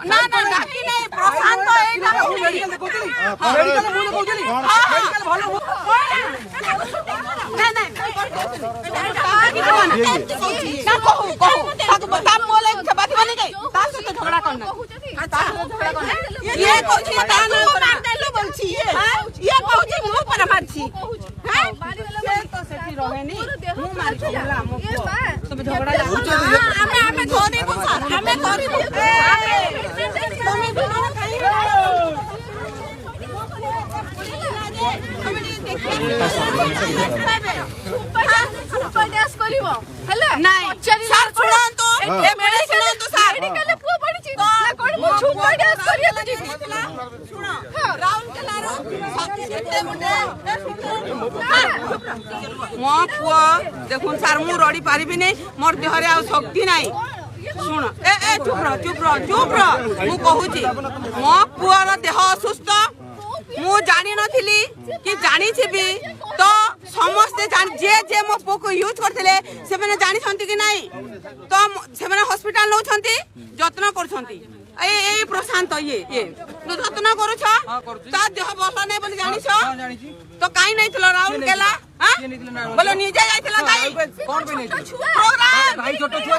ना ना डाकी नहीं प्रशांत एटा मेडिकल कोचली मेडिकल बोल कोचली मेडिकल भलो नहीं नहीं ना कहू ताको बता मोले के बात बनी गई ता से तो झगड़ा करना ये कोची ता ना मार देलो बोलछी ये कोची मुंह पर मारछी हैं तो सेठी रहेनी मुंह मार झगड़ा मो तुम झगड़ा हमें धोनी बुसा हमें करी तुम्हें बिना खाई सुपर डैश करिवो हला नहीं सर छोड़न तो ए मेडिसिन तो सर मेडिकल पु पड़िछि ना कोन सुपर डैश करियो तो सुनो राउंड केलारो केते मुंडे मो पुआ देखुन सर मु रडी पारिबि नै मोर देहरे आ शक्ति नै सुन ए चुप रह मु कहूची मो पुआर देह असुस्थ मु जानी नथिली कि जानी छिबी तो समस्त जे जे मो पोको यूज करथिले से माने जानी छंती कि नाही तो से माने हॉस्पिटल नो छंती जत्न करछंती ए प्रशांत ये तो जत्न करूछ ता देह बसला नै बोली जानी छ तो काई नै थलो राउंड केला हां बोलो नीचे जाइथिला काई कोन पे नै प्रोग्राम भाई छोटो छुआ